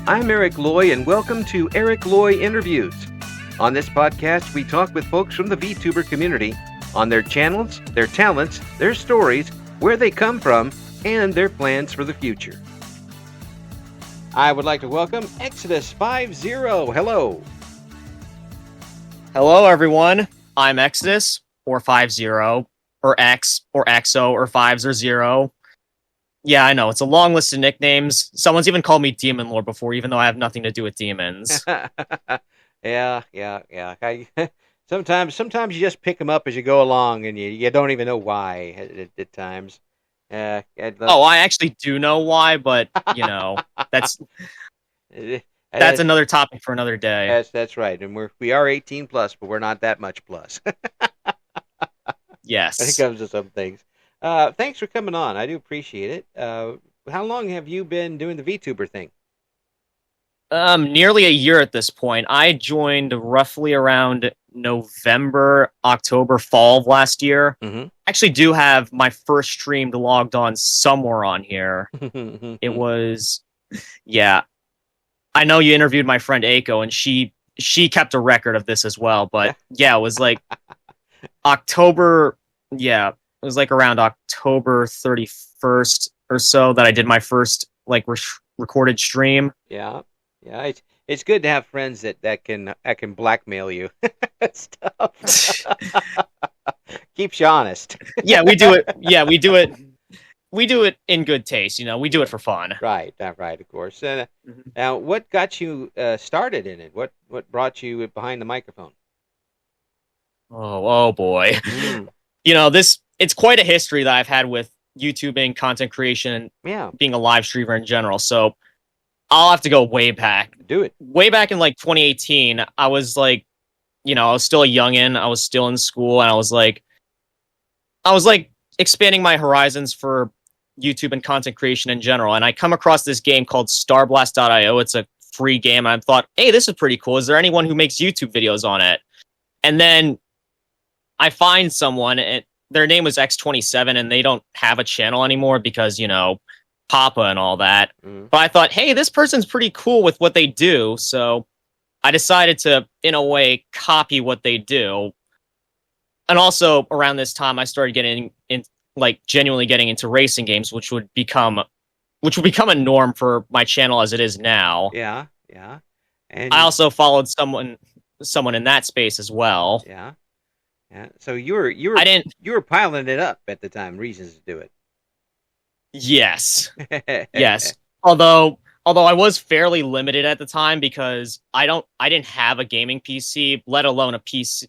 I'm Eric Loy, and welcome to Eric Loy Interviews. On this podcast, we talk with folks from the VTuber community on their channels, their talents, their stories, where they come from, and their plans for the future. I would like to welcome Exodus50. Hello. Hello, everyone. I'm Exodus, or 50, or X, or XO, or 5s or 0. Yeah, I know. It's a long list of nicknames. Someone's even called me Demon Lord before, even though I have nothing to do with demons. Yeah. Sometimes you just pick them up as you go along, and you don't even know why at times. I actually do know why, but, that's another topic for another day. That's right. And we are 18 plus, but we're not that much plus. Yes. When it comes to some things. Thanks for coming on. I do appreciate it. How long have you been doing the VTuber thing? Nearly a year at this point. I joined roughly around November, October, fall of last year. Mm-hmm. I actually do have my first stream logged on somewhere on here. It was, yeah. I know you interviewed my friend Aiko, and she kept a record of this as well. But yeah, it was like October. Yeah, it was like around October 31st or so that I did my first recorded stream. Yeah. It's good to have friends that can blackmail you. Stuff. Keeps you honest. Yeah, we do it. Yeah, we do it. We do it in good taste. We do it for fun. Right. Of course. Now, what got you started in it? What brought you behind the microphone? Oh boy. It's quite a history that I've had with YouTubing, content creation, and being a live streamer in general. So I'll have to go way back. Do it. Way back in 2018, I was I was still a youngin'. I was still in school, and I was expanding my horizons for YouTube and content creation in general. And I come across this game called Starblast.io. It's a free game. And I thought, hey, this is pretty cool. Is there anyone who makes YouTube videos on it? And then I find someone, and their name was X27, and they don't have a channel anymore because, Papa and all that. Mm. But I thought, hey, this person's pretty cool with what they do. So I decided to, in a way, copy what they do. And also around this time, I started getting genuinely getting into racing games, which would become a norm for my channel as it is now. Yeah. And I also followed someone in that space as well. Yeah. So you were piling it up at the time. Reasons to do it. Yes. Yes. Although I was fairly limited at the time because I didn't have a gaming PC, let alone a PC,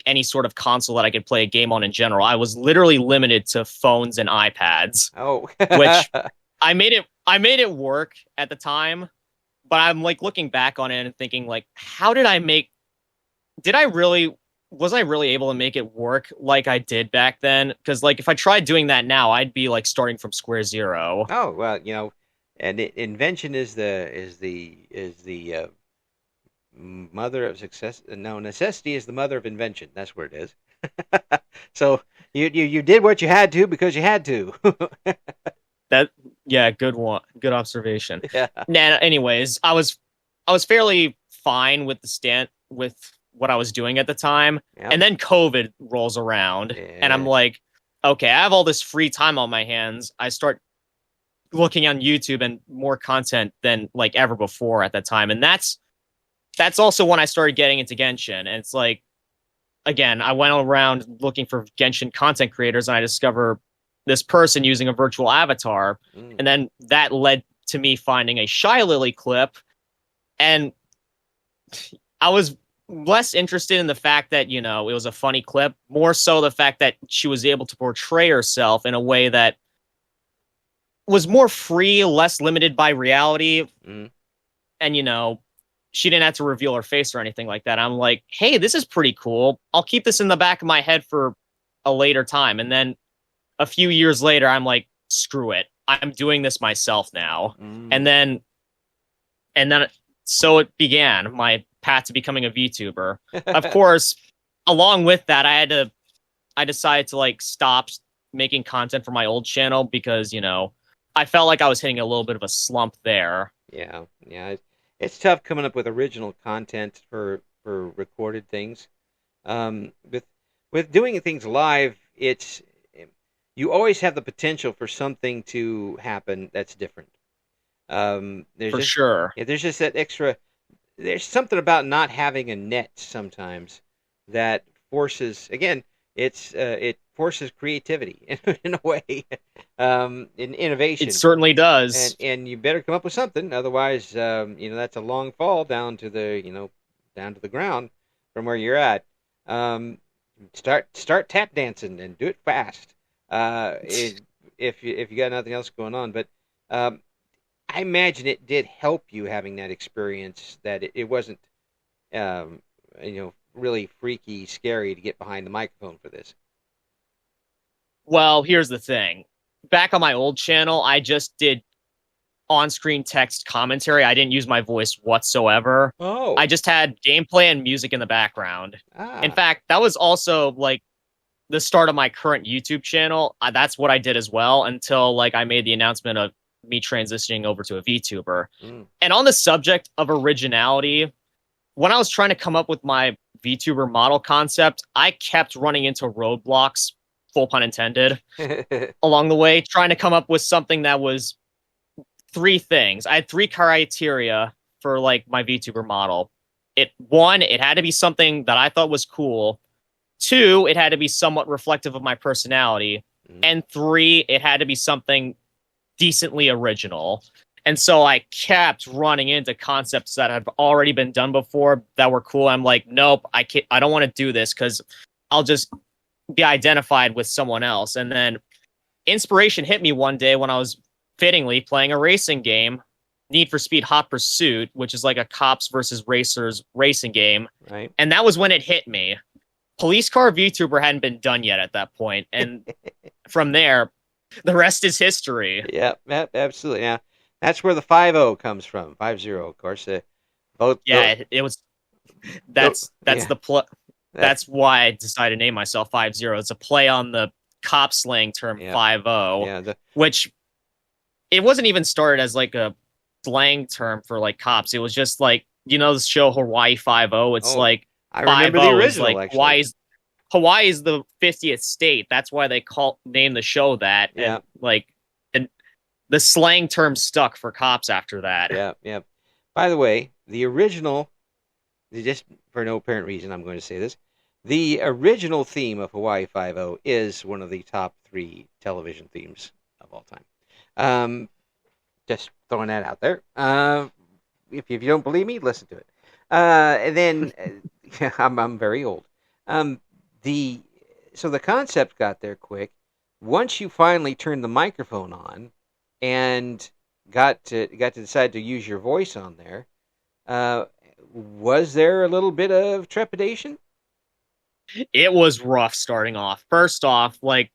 any sort of console that I could play a game on in general. I was literally limited to phones and iPads. Oh. Which I made it work at the time, but I'm looking back on it and thinking how did I was I really able to make it work like I did back then? Because if I tried doing that now, I'd be starting from square zero. Oh well, and invention is the mother of success. No, necessity is the mother of invention. That's where it is. So you did what you had to because you had to. Good one. Good observation. Yeah. Nah, anyways, I was fairly fine with with what I was doing at the time. Yep. And then COVID rolls around, and I'm like, okay, I have all this free time on my hands. I start looking on YouTube and more content than ever before at that time. And that's also when I started getting into Genshin. And it's again, I went around looking for Genshin content creators, and I discover this person using a virtual avatar. Mm. And then that led to me finding a Shylily clip. And I was less interested in the fact that, it was a funny clip, more so the fact that she was able to portray herself in a way that was more free, less limited by reality. Mm. And, she didn't have to reveal her face or anything like that. I'm like, hey, this is pretty cool. I'll keep this in the back of my head for a later time. And then a few years later, I'm like, screw it. I'm doing this myself now. Mm. And then so it began, my path to becoming a VTuber. Of course, along with that, I decided to stop making content for my old channel because, I felt like I was hitting a little bit of a slump there. Yeah, yeah. It's tough coming up with original content for recorded things. With doing things live, it's you always have the potential for something to happen that's different. There's For just sure. yeah, there's just that extra. There's something about not having a net sometimes that forces again. It forces creativity in a way, in It innovation, certainly does. and you better come up with something. Otherwise, that's a long fall down to down to the ground from where you're at. Um, start tap dancing and do it fast. If you got nothing else going on, but um, I imagine it did help you having that experience. That it wasn't um, really freaky, scary to get behind the microphone for this. Well, here's the thing. Back on my old channel, I just did on-screen text commentary. I didn't use my voice whatsoever. Oh, I just had gameplay and music in the background. In ah, fact, that was also like the start of my current YouTube channel. That's what I did as well until like I made the announcement of me transitioning over to a VTuber. mm. And on the subject of originality, when I was trying to come up with my VTuber model concept, I kept running into roadblocks, full pun intended, along the way, trying to come up with something that was three things. I had three criteria for like my VTuber model. One, it had to be something that I thought was cool. Two, it had to be somewhat reflective of my personality. Mm. And three, it had to be something decently original. And so I kept running into concepts that have already been done before that were cool. I'm like, nope, I don't want to do this because I'll just be identified with someone else. And then inspiration hit me one day when I was fittingly playing a racing game, Need for Speed Hot Pursuit, which is like a cops versus racers racing game. Right. And that was when it hit me. Police car VTuber hadn't been done yet at that point. And from there, the rest is history. Yeah, absolutely. Yeah, that's where the 50 comes from. 50, of course. Both. Yeah, it was. That's yeah. That's why I decided to name myself 50. It's a play on the cop slang term 50, Yeah, which it wasn't even started as like a slang term for like cops. It was just like the show Hawaii 50. It's like I remember the original. Like actually. Hawaii is the 50th state. That's why they name the show that. Yeah. And like, and the slang term stuck for cops after that. Yeah, yeah. By the way, the original, just for no apparent reason, I'm going to say this. The original theme of Hawaii 50 is one of the top 3 television themes of all time. Just throwing that out there. If you don't believe me, listen to it. And then I'm very old. So the concept got there quick. Once you finally turned the microphone on and got to decide to use your voice on there, was there a little bit of trepidation? It was rough starting off. First off, like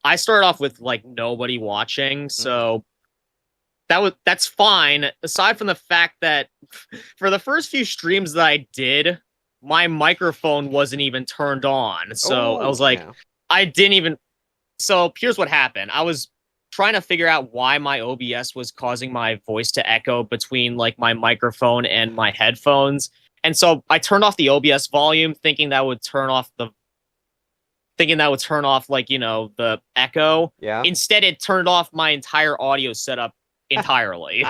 I started off with like nobody watching, so that's fine. Aside from the fact that for the first few streams that I did, my microphone wasn't even turned on. So I was like, I didn't even. So here's what happened. I was trying to figure out why my OBS was causing my voice to echo between like my microphone and my headphones. And so I turned off the OBS volume thinking that would turn off like, the echo. Yeah. Instead, it turned off my entire audio setup entirely.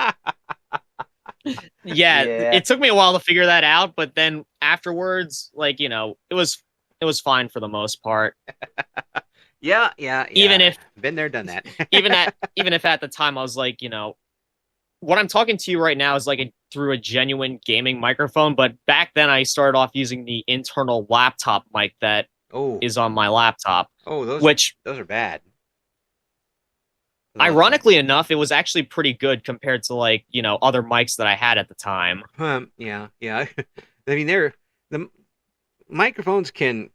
Yeah, it took me a while to figure that out, but then afterwards, like, it was fine for the most part. Yeah. Even if been there, done that. even if at the time I was like, what I'm talking to you right now is like through a genuine gaming microphone, but back then I started off using the internal laptop mic that is on my laptop. Oh, those are bad. Ironically enough, it was actually pretty good compared to like, other mics that I had at the time. Yeah. I mean, the microphones can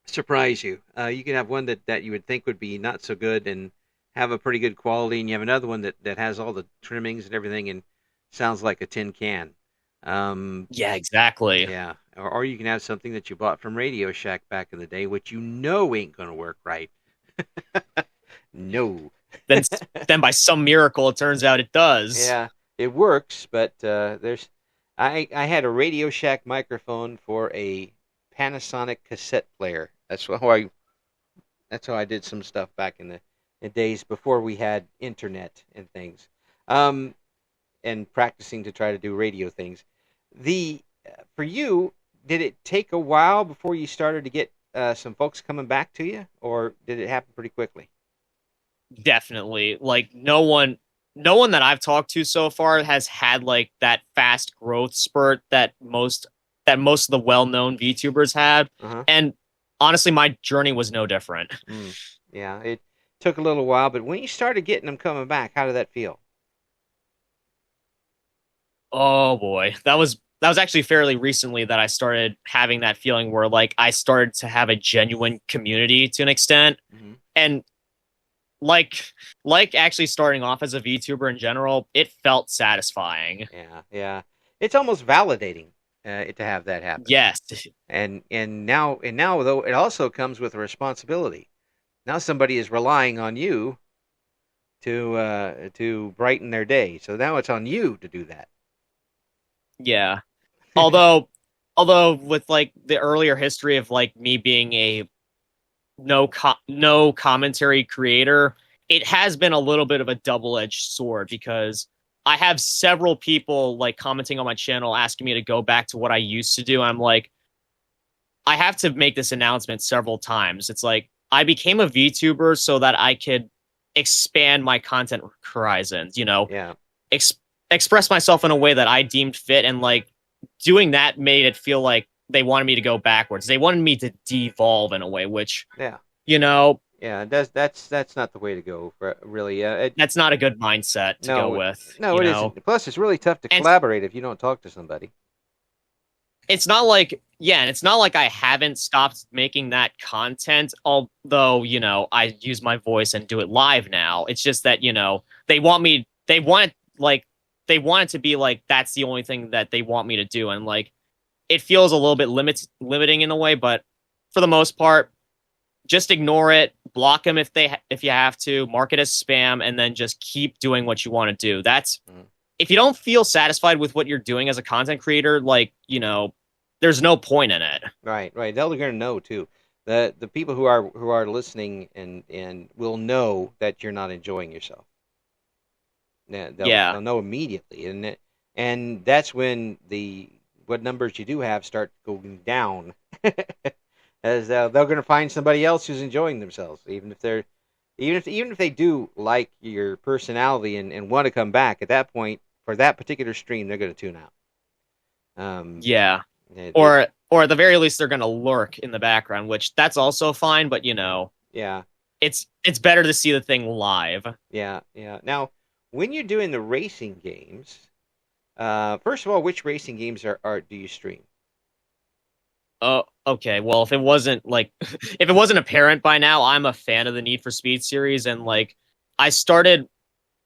surprise you. You can have one that you would think would be not so good and have a pretty good quality, and you have another one that has all the trimmings and everything and sounds like a tin can. Yeah, exactly. Yeah. Or you can have something that you bought from Radio Shack back in the day, which ain't going to work right. No. Then by some miracle, it turns out it does. Yeah. it works, but I had a Radio Shack microphone for a Panasonic cassette player. That's how I did some stuff back in the days before we had internet and things. Um, and practicing to try to do radio things. The For you, did it take a while before you started to get some folks coming back to you, or did it happen pretty quickly? Definitely. Like no one that I've talked to so far has had like that fast growth spurt that most of the well-known VTubers had. Uh-huh. And honestly, my journey was no different. Yeah, it took a little while, but when you started getting them coming back, how did that feel? Oh boy. That was actually fairly recently that I started having that feeling where like I started to have a genuine community to an extent. Mm-hmm. And like actually starting off as a VTuber in general, it felt satisfying. Yeah, yeah. It's almost validating to have that happen. Yes. And now though it also comes with a responsibility. Now somebody is relying on you to brighten their day. So now it's on you to do that. Yeah. Although with like the earlier history of like me being a no commentary creator, it has been a little bit of a double-edged sword because I have several people like commenting on my channel asking me to go back to what I used to do. I'm like, I have to make this announcement several times. It's like I became a VTuber so that I could expand my content horizons, Yeah. ex- express myself in a way that I deemed fit, and like doing that made it feel like they wanted me to go backwards. They wanted me to devolve in a way, which Yeah. you know Yeah, that's not the way to go, really. that's not a good mindset to go with. No, it isn't. Plus, it's really tough to And collaborate if you don't talk to somebody. it's not like, yeah, and it's not like I haven't stopped making that content, although, I use my voice and do it live now. It's just that, they want it to be like that's the only thing that they want me to do. And like it feels a little bit limiting in a way, but for the most part, just ignore it, block them if you have to, mark it as spam, and then just keep doing what you want to do. That's if you don't feel satisfied with what you're doing as a content creator, like, there's no point in it. Right, right. They're gonna know too. The people who are listening and will know that you're not enjoying yourself. They'll know immediately, and that's when what numbers you do have start going down, as they're going to find somebody else who's enjoying themselves, even if they do like your personality and want to come back. At that point, for that particular stream, they're going to tune out. Yeah, or at the very least, they're going to lurk in the background, which that's also fine. But yeah, it's better to see the thing live. Yeah, yeah. Now, when you're doing the racing games, first of all, which racing games do you stream? Oh, okay. Well, if it wasn't apparent by now, I'm a fan of the Need for Speed series, and like I started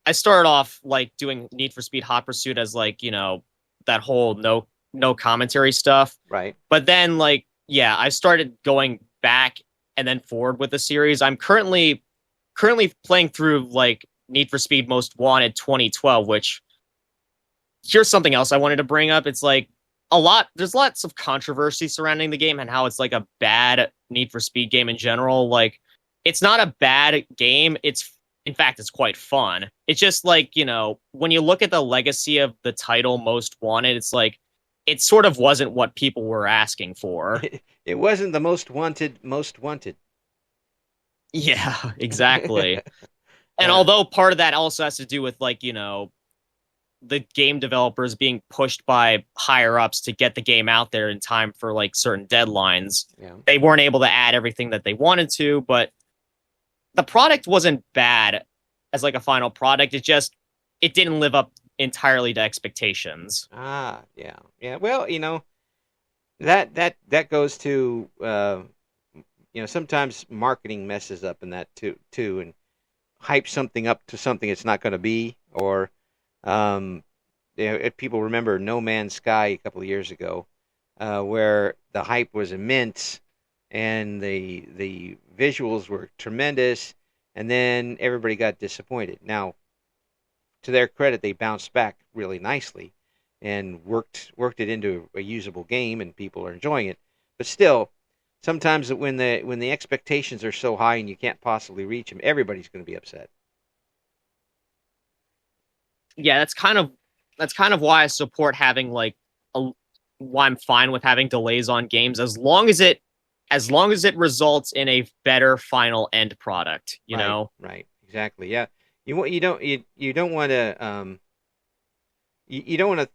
off like doing Need for Speed Hot Pursuit as like, that whole no commentary stuff. Right. But then like, yeah, I started going back and then forward with the series. I'm currently playing through like Need for Speed Most Wanted 2012, which here's something else I wanted to bring up. It's like there's lots of controversy surrounding the game and how it's like a bad Need for Speed game in general. Like it's not a bad game. In fact, it's quite fun. It's just like, when you look at the legacy of the title Most Wanted, it's like, it sort of wasn't what people were asking for. It wasn't the most wanted. Yeah, exactly. And although part of that also has to do with like, the game developers being pushed by higher ups to get the game out there in time for like certain deadlines, they weren't able to add everything that they wanted to, but the product wasn't bad as like a final product. It didn't live up entirely to expectations. Yeah. Yeah. Well, that goes to, sometimes marketing messes up in that too, and hype something up to something it's not going to be, or, if people remember No Man's Sky a couple of years ago, where the hype was immense and the visuals were tremendous, and then everybody got disappointed. Now, to their credit, they bounced back really nicely and worked it into a usable game, and people are enjoying it. But still, sometimes when the expectations are so high and you can't possibly reach them, everybody's going to be upset. Yeah, that's kind of why I support having why I'm fine with having delays on games as long as it results in a better final end product, you know? Right, exactly. Yeah. You don't want to you don't want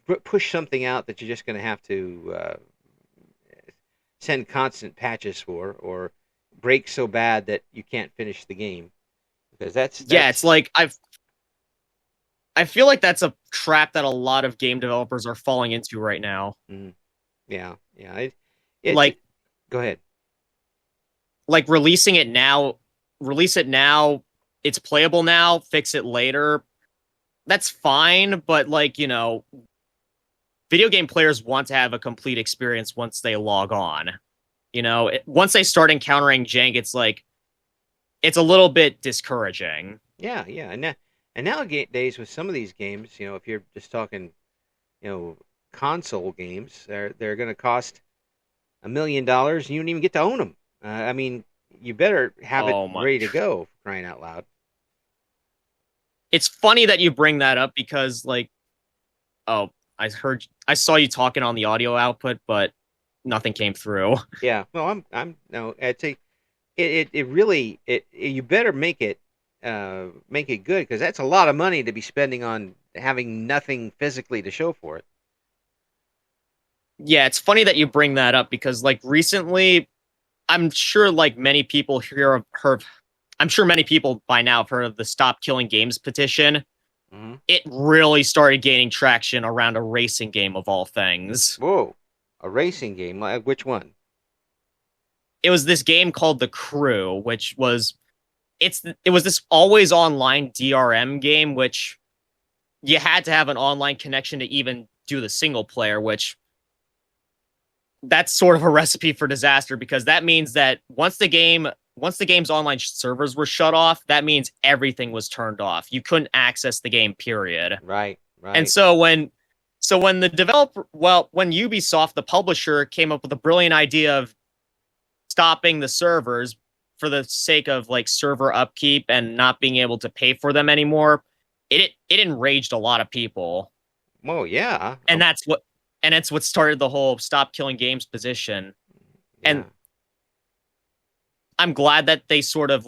to push something out that you're just going to have to send constant patches for, or break so bad that you can't finish the game, because that's it's like I feel like that's a trap that a lot of game developers are falling into right now. Yeah. Go ahead. Like release it now, it's playable now, fix it later. That's fine, but video game players want to have a complete experience once they log on. Once they start encountering jank, it's a little bit discouraging. Yeah. And nowadays with some of these games, if you're just talking, console games, they're going to cost $1 million. And you don't even get to own them. I mean, you better have it ready to go, for crying out loud. It's funny that you bring that up because, I saw you talking on the audio output, but nothing came through. Yeah, well, I'd say it really, you better make it good, because that's a lot of money to be spending on having nothing physically to show for it. Yeah, it's funny that you bring that up because, recently, I'm sure, many people I'm sure many people by now have heard of the Stop Killing Games petition. Mm-hmm. It really started gaining traction around a racing game of all things. Whoa, a racing game? Which one? It was this game called The Crew, which was it was this always online DRM game, which you had to have an online connection to even do the single player, which that's sort of a recipe for disaster, because that means that once the game's online servers were shut off, that means everything was turned off. You couldn't access the game, period. Right. And so when when Ubisoft, the publisher, came up with a brilliant idea of stopping the servers for the sake of server upkeep and not being able to pay for them anymore, it enraged a lot of people. Oh yeah. And it's what started the whole Stop Killing Games position. Yeah. And I'm glad that they sort of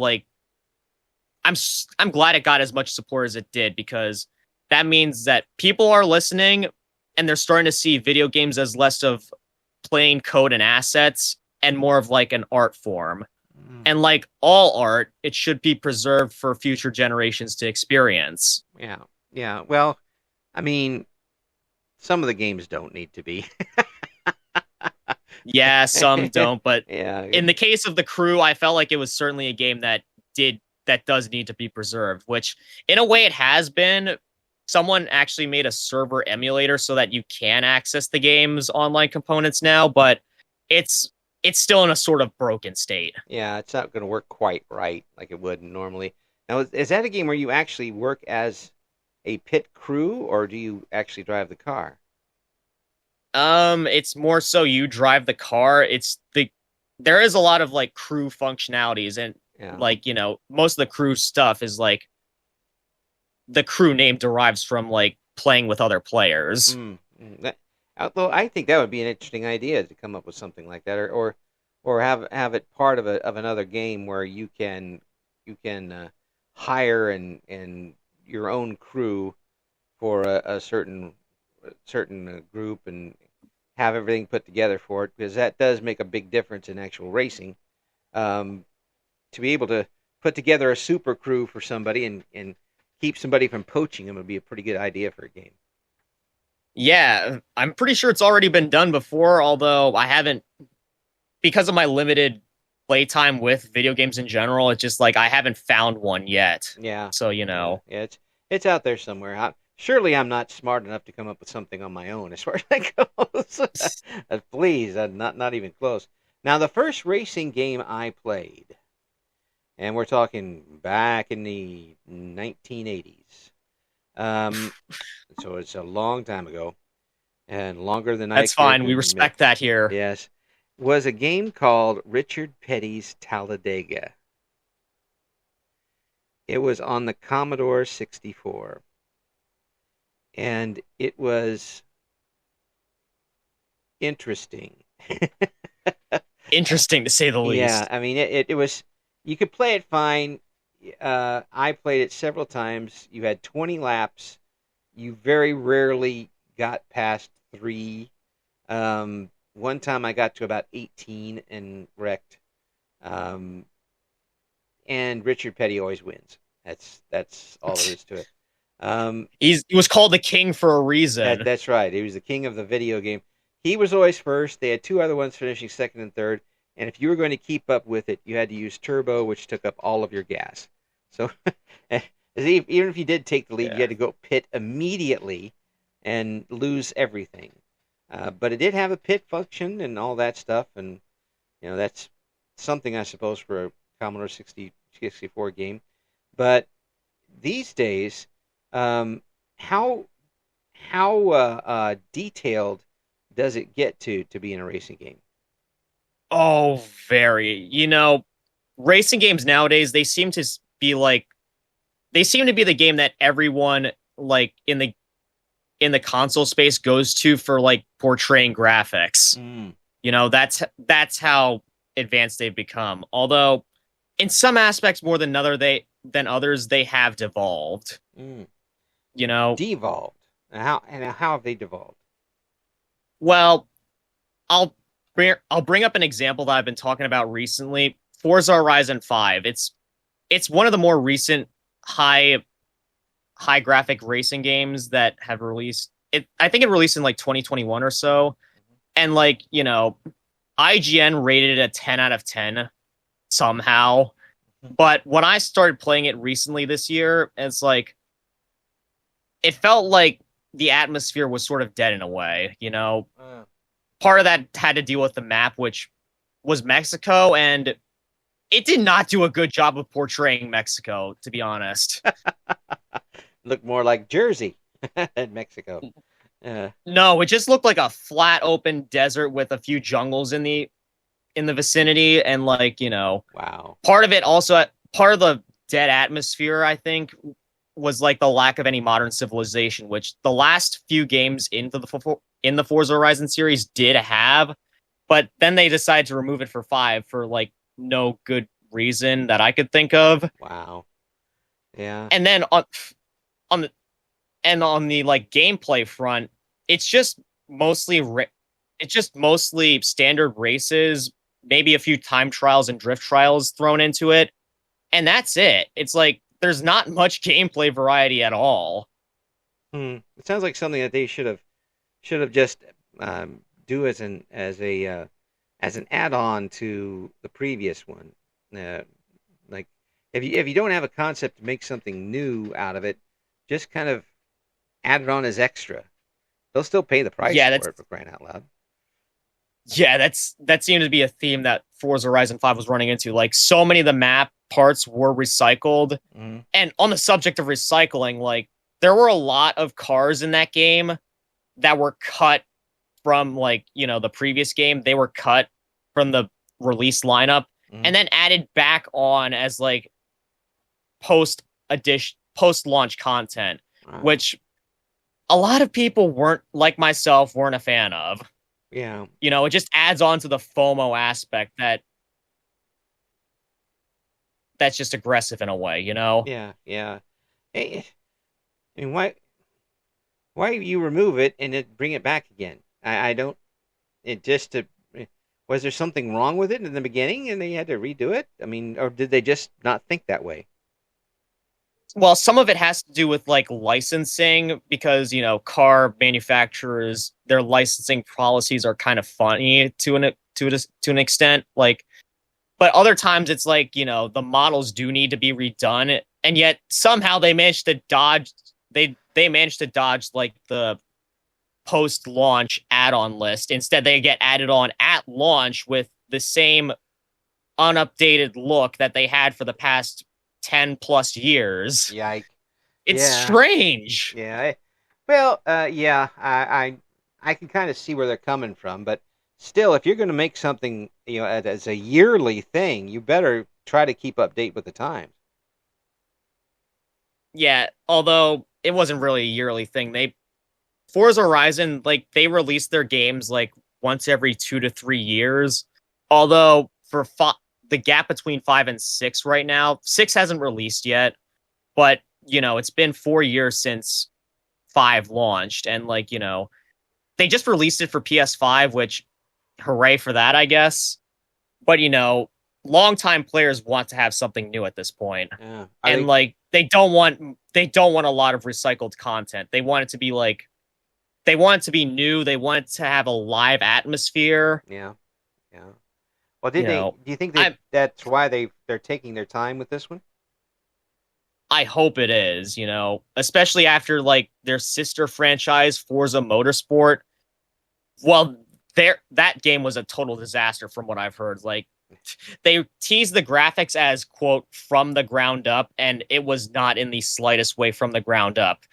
I'm glad it got as much support as it did, because that means that people are listening and they're starting to see video games as less of plain code and assets and more of an art form. And like all art, it should be preserved for future generations to experience. Yeah. Well, I mean, some of the games don't need to be. Yeah, some don't, but yeah. In the case of The Crew, I felt like it was certainly a game that does need to be preserved, which in a way it has been. Someone actually made a server emulator so that you can access the game's online components now, but it's still in a sort of broken state. Yeah, it's not going to work quite right like it would normally. Now, is that a game where you actually work as a pit crew, or do you actually drive the car? It's more so you drive the car. There is a lot of crew functionalities, and most of the crew stuff is the crew name derives from playing with other players. Although I think that would be an interesting idea to come up with something like that, or have it part of another game where you can hire and your own crew for a certain group and have everything put together for it, because that does make a big difference in actual racing. To be able to put together a super crew for somebody and keep somebody from poaching them would be a pretty good idea for a game. Yeah, I'm pretty sure it's already been done before, although I haven't, because of my limited playtime with video games in general, it's just I haven't found one yet. Yeah. So, Yeah, it's out there somewhere. Surely I'm not smart enough to come up with something on my own as far as that goes. Please, not even close. Now, the first racing game I played, and we're talking back in the 1980s, Um, so it's a long time ago, and longer than I That's could fine. We admit. respect that here. Yes, was a game called Richard Petty's Talladega. It was on the Commodore 64, and it was interesting. Interesting to say the Yeah, least. I mean, it was, you could play it fine. I played it several times. You had 20 laps. You very rarely got past three. One time I got to about 18 and wrecked. Um, and Richard Petty always wins. That's all there is to it. He was called the king for a reason. That's right. He was the king of the video game. He was always first. They had two other ones finishing second and third. And if you were going to keep up with it, you had to use turbo, which took up all of your gas. So even if you did take the lead, you had to go pit immediately and lose everything. But it did have a pit function and all that stuff. And, that's something, I suppose, for a Commodore 64 game. But these days, um, how detailed does it get to be in a racing game? Oh, very. Racing games nowadays, they seem to be the game that everyone like in the console space goes to for like portraying graphics. Mm. That's how advanced they've become. Although in some aspects more than others they have devolved. Mm. You know, Devolved. How have they devolved? well, I'll bring up an example that I've been talking about recently. Forza Horizon 5. It's one of the more recent high graphic racing games that have released. I think it released in like 2021 or so. And like, IGN rated it a 10 out of 10 somehow. But when I started playing it recently this year, it's like it felt like the atmosphere was sort of dead in a way, Part of that had to deal with the map, which was Mexico, and it did not do a good job of portraying Mexico, to be honest. Looked more like Jersey in Mexico. No, it just looked like a flat open desert with a few jungles in the vicinity, and like, Wow. part of the dead atmosphere, I think, was like the lack of any modern civilization, which the last few games in the Forza Horizon series did have, but then they decided to remove it for 5 for like no good reason that I could think of. Wow. Yeah. And then on the like gameplay front, it's just mostly standard races, maybe a few time trials and drift trials thrown into it, and that's it. It's like there's not much gameplay variety at all. It sounds like something that they should have just do as an add-on to the previous one. Like if you don't have a concept to make something new out of it, just kind of add it on as extra. They'll still pay the price for it, for crying out loud. Yeah, that seemed to be a theme that Forza Horizon 5 was running into. Like, so many of the map parts were recycled. Mm-hmm. And on the subject of recycling, like, there were a lot of cars in that game that were cut from, like, the previous game. They were cut from the release lineup and then added back on as, like, post-launch content, which a lot of people weren't a fan of. Yeah. It just adds on to the FOMO aspect that's just aggressive in a way, Yeah, yeah. Hey, I mean, why you remove it and then bring it back again? I don't. Was there something wrong with it in the beginning and they had to redo it? I mean, or did they just not think that way? Well, some of it has to do with like licensing because, car manufacturers, their licensing policies are kind of funny to an extent. Like, but other times it's like, the models do need to be redone, and yet somehow they managed to dodge like the post-launch add-on list. Instead, they get added on at launch with the same unupdated look that they had for the past 10 plus years. Yike. It's Yeah. strange. Yeah. I can kind of see where they're coming from, but still, if you're going to make something, as a yearly thing, you better try to keep update with the times. Yeah, although it wasn't really a yearly thing. Forza Horizon, like, they release their games like once every 2 to 3 years. Although the gap between 5 and 6 right now, 6 hasn't released yet, but it's been 4 years since 5 launched, and like they just released it for PS5, which hooray for that, I guess. But longtime players want to have something new at this point, Yeah. and like they don't want a lot of recycled content. They want it to be like they want it to be new. They want it to have a live atmosphere. Yeah. Yeah. Well, do you think that's why they're taking their time with this one? I hope it is, especially after like their sister franchise, Forza Motorsport. Well, that game was a total disaster from what I've heard. Like, they teased the graphics as, quote, from the ground up, and it was not in the slightest way from the ground up.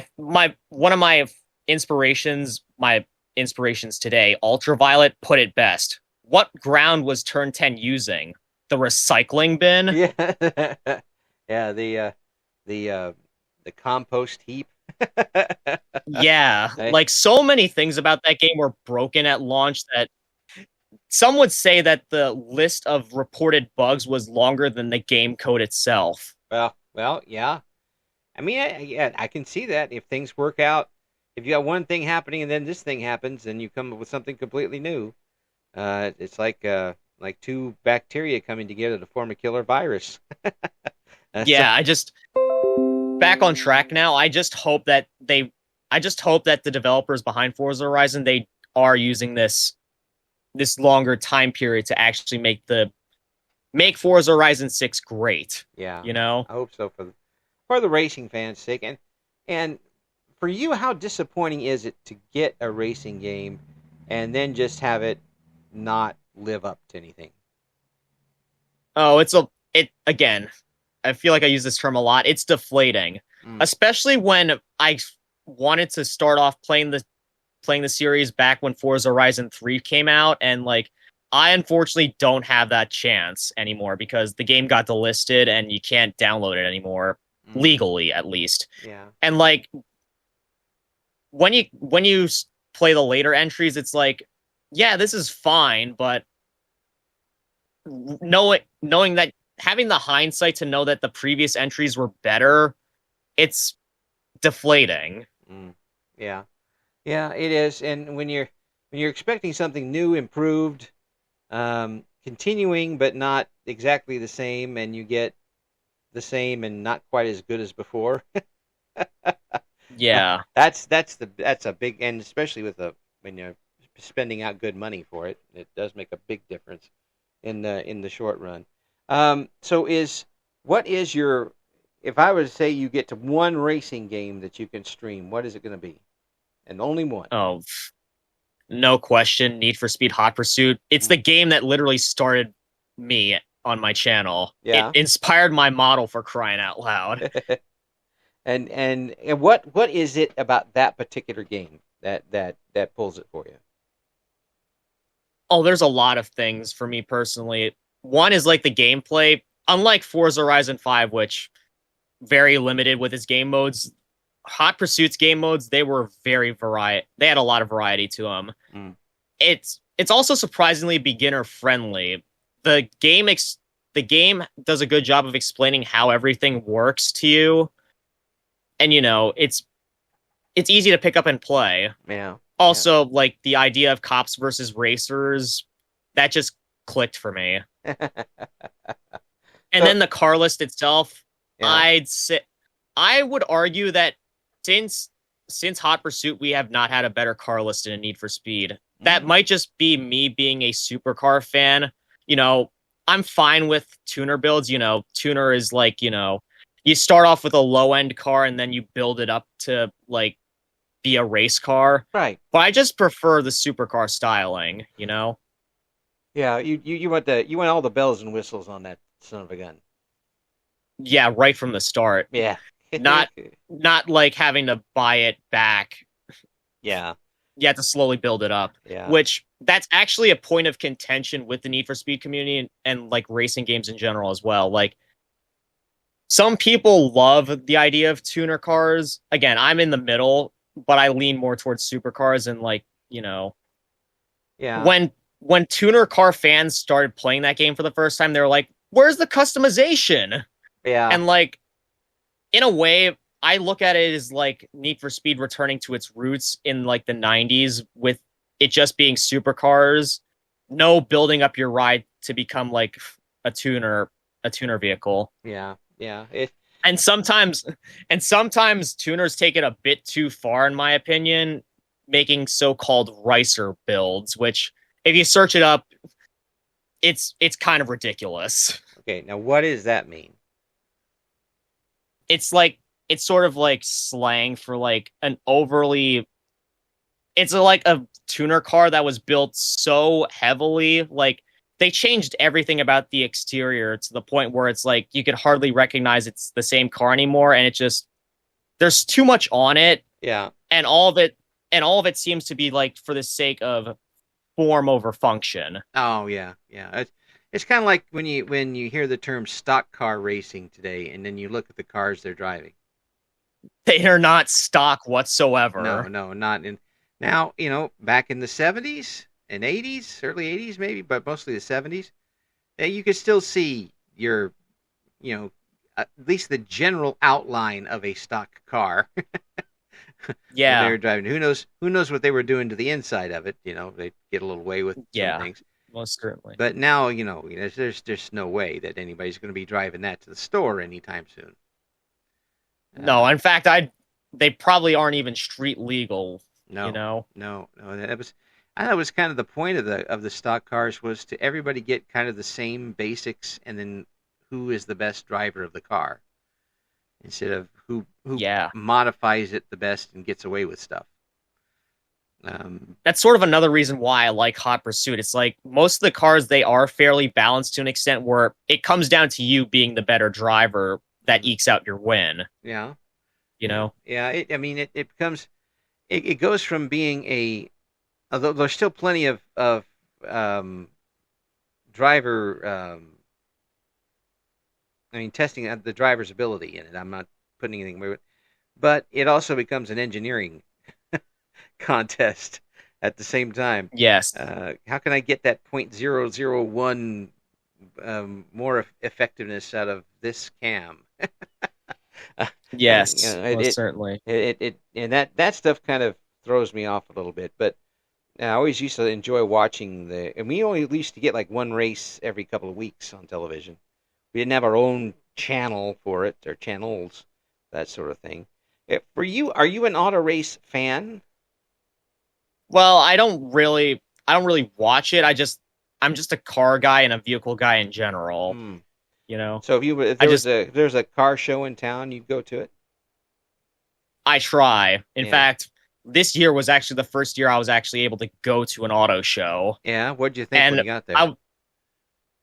One of my inspirations today, Ultraviolet, put it best. What ground was Turn 10 using? The recycling bin? Yeah. Yeah, the compost heap. Yeah, like so many things about that game were broken at launch that some would say that the list of reported bugs was longer than the game code itself. Well, yeah. I mean, I can see that if things work out. If you got one thing happening and then this thing happens, and you come up with something completely new, it's like two bacteria coming together to form a killer virus. Yeah, back on track now. I just hope that the developers behind Forza Horizon, they are using this longer time period to actually make Forza Horizon 6 great. Yeah. I hope so for the racing fans' sake. And for you, how disappointing is it to get a racing game and then just have it not live up to anything? Oh, again, I feel like I use this term a lot. It's deflating, especially when I wanted to start off playing the series back when Forza Horizon 3 came out, and like I unfortunately don't have that chance anymore because the game got delisted and you can't download it anymore, legally at least. Yeah. And like when you play the later entries, it's like, yeah, this is fine, but knowing that, having the hindsight to know that the previous entries were better, it's deflating. Yeah, it is. And when you're expecting something new, improved, continuing but not exactly the same, and you get the same and not quite as good as before. Yeah, that's a big, and especially when you're spending out good money for it, it does make a big difference in the short run. So if I were to say you get to one racing game that you can stream, what is it going to be? And only one. Oh, no question. Need for Speed Hot Pursuit. It's the game that literally started me on my channel. Yeah. It inspired my model, for crying out loud. and what is it about that particular game that pulls it for you? Oh, there's a lot of things for me personally. One is like the gameplay. Unlike Forza Horizon 5, which very limited with its game modes, Hot Pursuit's game modes, they were they had a lot of variety to them. It's also surprisingly beginner friendly. The game does a good job of explaining how everything works to you, and it's easy to pick up and play. Yeah. Also, like the idea of cops versus racers, that just clicked for me. And then the car list itself, yeah. I would argue that since Hot Pursuit, we have not had a better car list in a Need for Speed. That might just be me being a supercar fan. I'm fine with tuner builds. Tuner is like, you start off with a low end car and then you build it up to like be a race car. Right. But I just prefer the supercar styling, Yeah, you want all the bells and whistles on that son of a gun. Yeah, right from the start. Yeah. not like having to buy it back. Yeah. You have to slowly build it up. Yeah. Which that's actually a point of contention with the Need for Speed community and like racing games in general as well. Like some people love the idea of tuner cars. Again, I'm in the middle, but I lean more towards supercars and like, you know, Yeah. When tuner car fans started playing that game for the first time, they were like, "Where's the customization?" Yeah. And like, in a way, I look at it as like Need for Speed returning to its roots in like the 90s with it just being supercars, no building up your ride to become like a tuner vehicle. Yeah. Yeah. And sometimes tuners take it a bit too far, in my opinion, making so-called ricer builds, which if you search it up, it's kind of ridiculous. Okay. Now, what does that mean? It's sort of like slang for like an overly. It's like a tuner car that was built so heavily, like they changed everything about the exterior to the point where it's like you could hardly recognize it's the same car anymore, and it just there's too much on it. Yeah. And all of it seems to be like for the sake of form over function. Oh yeah, yeah. It's kind of like when you hear the term stock car racing today, and then you look at the cars they're driving. They are not stock whatsoever. No, not in. Now, back in the 70s and 80s, early 80s maybe, but mostly the 70s, you could still see your, at least the general outline of a stock car. Yeah. They were driving. Who knows what they were doing to the inside of it? They get a little way with some things. Most certainly. But now, there's just no way that anybody's going to be driving that to the store anytime soon. No, in fact, they probably aren't even street legal. No, No. I thought it was kind of the point of the stock cars was to everybody get kind of the same basics, and then who is the best driver of the car, instead of who modifies it the best and gets away with stuff. That's sort of another reason why I like Hot Pursuit. It's like most of the cars, they are fairly balanced to an extent where it comes down to you being the better driver that ekes out your win. Yeah. Yeah. It becomes, it goes from being although there's still plenty of driver, testing the driver's ability in it. I'm not putting anything with it, but it also becomes an engineering contest at the same time. Yes. How can I get that 0.001 more effectiveness out of this cam? Yes, most certainly. And that stuff kind of throws me off a little bit, but I always used to enjoy watching and we only used to get like one race every couple of weeks on television. We didn't have our own channel for it, or channels, that sort of thing. For you, are you an auto race fan? Well, I don't really watch it. I'm just a car guy and a vehicle guy in general. So if there's a car show in town, you'd go to it? I try. In fact, this year was actually the first year I was actually able to go to an auto show. Yeah, what'd you think when you got there?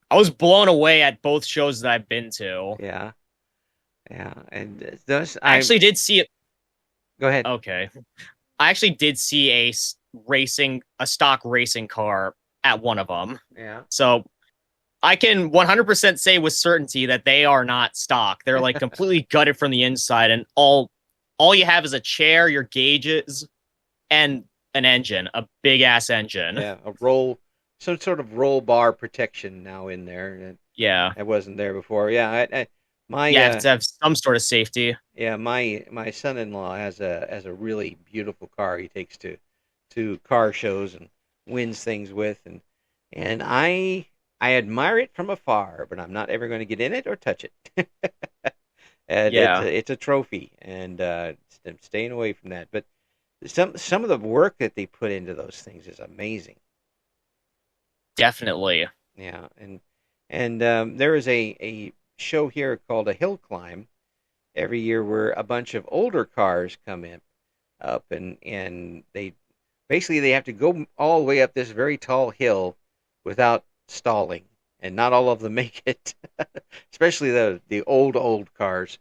I was blown away at both shows that I've been to. Yeah. And I actually did see it. Go ahead. Okay. I actually did see a stock racing car at one of them. Yeah. So I can 100% say with certainty that they are not stock. They're like completely gutted from the inside, and all you have is a chair, your gauges, and an engine, a big ass engine. Yeah, some sort of roll bar protection now in there. Yeah, it wasn't there before. Yeah, you have to have some sort of safety. Yeah, my son-in-law has a really beautiful car he takes to car shows and wins things with, and I admire it from afar, but I'm not ever going to get in it or touch it. And it's a trophy, and I'm staying away from that. But some of the work that they put into those things is amazing. Definitely. Yeah, and there is a show here called A Hill Climb every year where a bunch of older cars come up and they have to go all the way up this very tall hill without stalling, and not all of them make it, especially the old cars.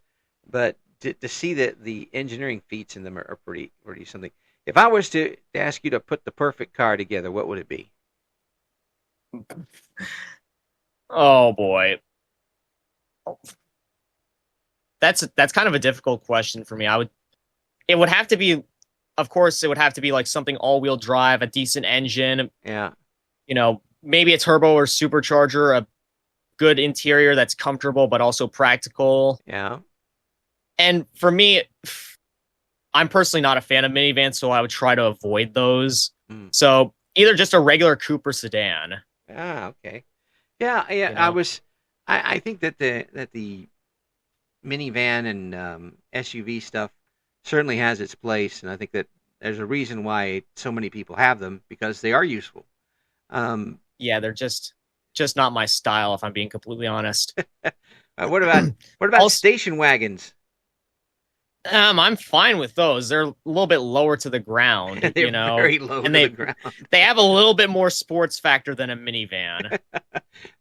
But to see that the engineering feats in them are pretty something. If I was to ask you to put the perfect car together, what would it be? Oh boy. That's kind of a difficult question for me. It would have to be, of course, it would have to be like something all-wheel drive, a decent engine, Yeah. Maybe a turbo or supercharger, a good interior that's comfortable but also practical. Yeah. And for me, I'm personally not a fan of minivans, so I would try to avoid those. So either just a regular coupe or sedan. Ah, okay. Yeah, yeah. I think that the minivan and SUV stuff certainly has its place, and I think that there's a reason why so many people have them, because they are useful. Yeah, they're just not my style, if I'm being completely honest. What about station wagons? I'm fine with those. They're a little bit lower to the ground, They're very low to the ground. They have a little bit more sports factor than a minivan.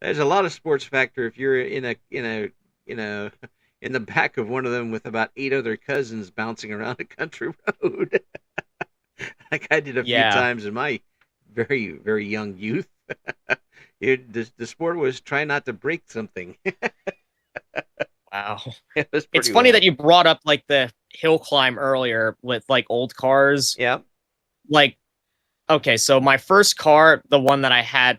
There's a lot of sports factor if you're in the back of one of them with about 8 other cousins bouncing around a country road, like I did a few times in my very, very young youth. The sport was try not to break something. Wow. It's funny that you brought up like the hill climb earlier with like old cars. Yeah. Like, okay, so my first car, the one that I had,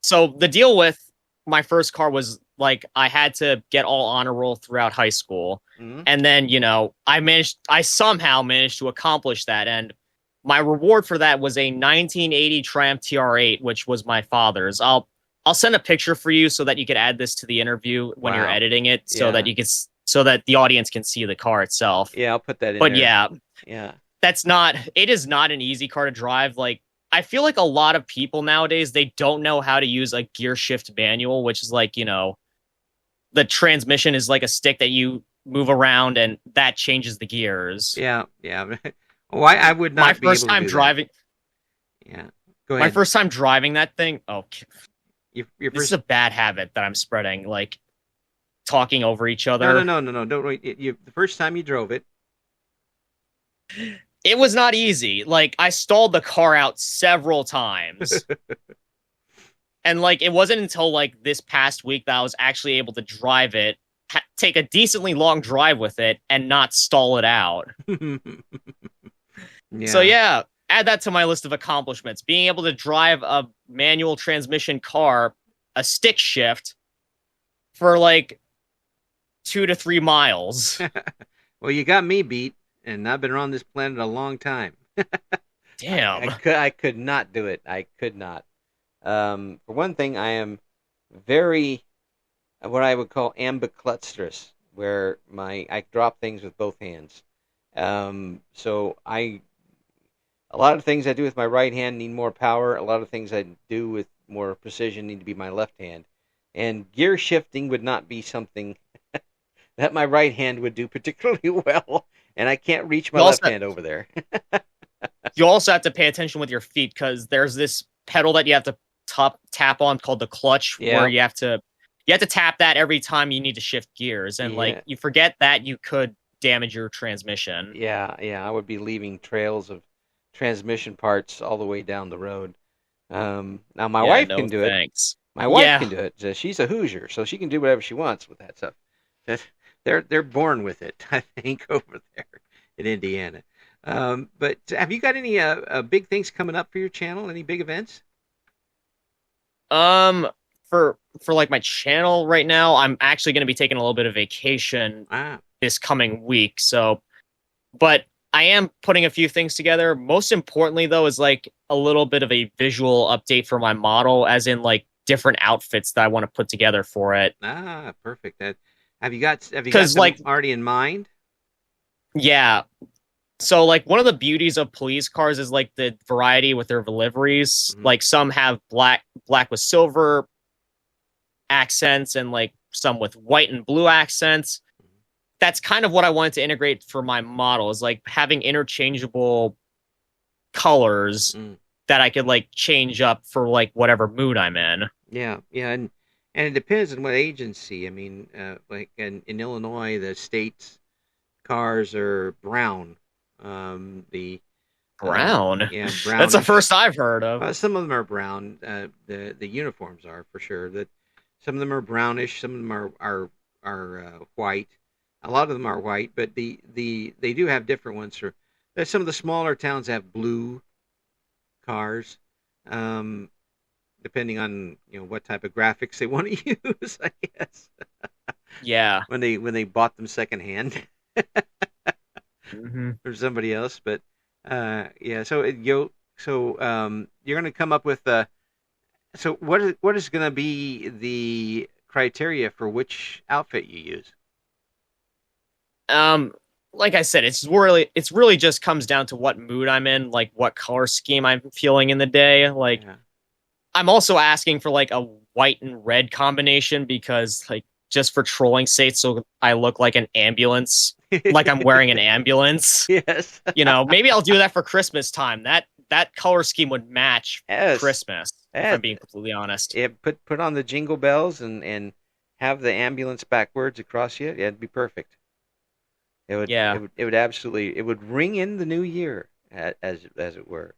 so the deal with my first car was like I had to get all honor roll throughout high school. Mm-hmm. And then, I somehow managed to accomplish that. And my reward for that was a 1980 Triumph TR8, which was my father's. I'll send a picture for you so that you could add this to the interview when you're editing it, so that so that the audience can see the car itself. Yeah, I'll put that in. But there. Yeah, it is not an easy car to drive. Like, I feel like a lot of people nowadays, they don't know how to use a gear shift manual, which is like, the transmission is like a stick that you move around and that changes the gears. Yeah. Well, I would not. My first time driving. Yeah, go ahead. My first time driving that thing. Oh. This is a bad habit that I'm spreading, like talking over each other. No. Don't wait. The first time you drove it, it was not easy. Like, I stalled the car out several times. And like, it wasn't until like this past week that I was actually able to drive it, take a decently long drive with it, and not stall it out. So yeah, add that to my list of accomplishments. Being able to drive a manual transmission car, a stick shift, for like 2 to 3 miles. Well, you got me beat, and I've been around this planet a long time. Damn. I could not do it. I could not. For one thing, I am very, what I would call ambidextrous, where I drop things with both hands. So a lot of things I do with my right hand need more power. A lot of things I do with more precision need to be my left hand. And gear shifting would not be something that my right hand would do particularly well. And I can't reach my left hand over there. You also have to pay attention with your feet, because there's this pedal that you have to tap on called the clutch, where you have to tap that every time you need to shift gears. And like, you forget that, you could damage your transmission. Yeah. I would be leaving trails of transmission parts all the way down the road. Now my wife can do it. My wife can do it. She's a Hoosier, so she can do whatever she wants with that stuff. They're born with it, I think, over there in Indiana. But have you got any big things coming up for your channel? Any big events? For like my channel right now, I'm actually going to be taking a little bit of vacation this coming week. So, but I am putting a few things together. Most importantly, though, is like a little bit of a visual update for my model, as in like different outfits that I want to put together for it. Perfect. Have you got some already in mind? Yeah. So like, one of the beauties of police cars is like the variety with their liveries. Mm-hmm. Like, some have black with silver accents, and like some with white and blue accents. That's kind of what I wanted to integrate for my model, is like having interchangeable colors that I could like change up for like whatever mood I'm in. Yeah, and it depends on what agency. I mean, like in Illinois, the state's cars are brown. The Brown? Yeah, brown. That's the first I've heard of. Some of them are brown. The uniforms are for sure. That some of them are brownish. Some of them are white. A lot of them are white, but they do have different ones. There's some of the smaller towns have blue cars, depending on what type of graphics they want to use, I guess. Yeah. When they bought them secondhand Mm-hmm. from somebody else, but yeah. So you're going to come up with so what is going to be the criteria for which outfit you use? Like I said, it's really just comes down to what mood I'm in, like what color scheme I'm feeling in the day. Like, yeah. I'm also asking for like a white and red combination because like just for trolling sake, so I look like an ambulance, like I'm wearing an ambulance. Yes. Maybe I'll do that for Christmas time. That color scheme would match Christmas. If I'm being completely honest. Yeah, put on the jingle bells and have the ambulance backwards across you. Yeah, it'd be perfect. It would. Yeah. It would absolutely. It would ring in the new year, as it were.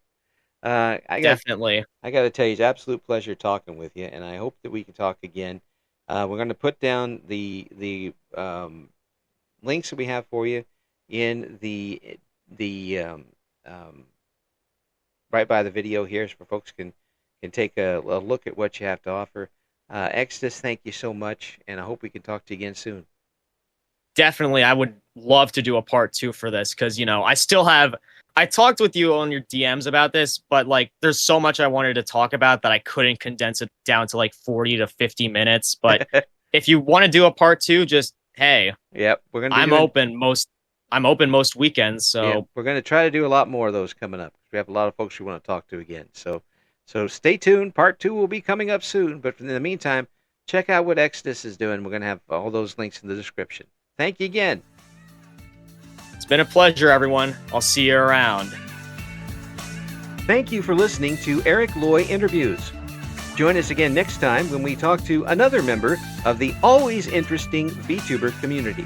Definitely. I got to tell you, it's an absolute pleasure talking with you, and I hope that we can talk again. We're going to put down the links that we have for you in the right by the video here, so folks can take a look at what you have to offer. Exodus, thank you so much, and I hope we can talk to you again soon. Definitely, I would love to do a part 2 for this because I talked with you on your DMs about this, but like there's so much I wanted to talk about that I couldn't condense it down to like 40 to 50 minutes. But if you want to do a part 2, just hey, yep, we're gonna. I'm open most weekends, so yeah, we're gonna try to do a lot more of those coming up. We have a lot of folks we want to talk to again. So stay tuned. Part 2 will be coming up soon. But in the meantime, check out what Exodus is doing. We're gonna have all those links in the description. Thank you again. It's been a pleasure, everyone. I'll see you around. Thank you for listening to Eric Loy Interviews. Join us again next time when we talk to another member of the always interesting VTuber community.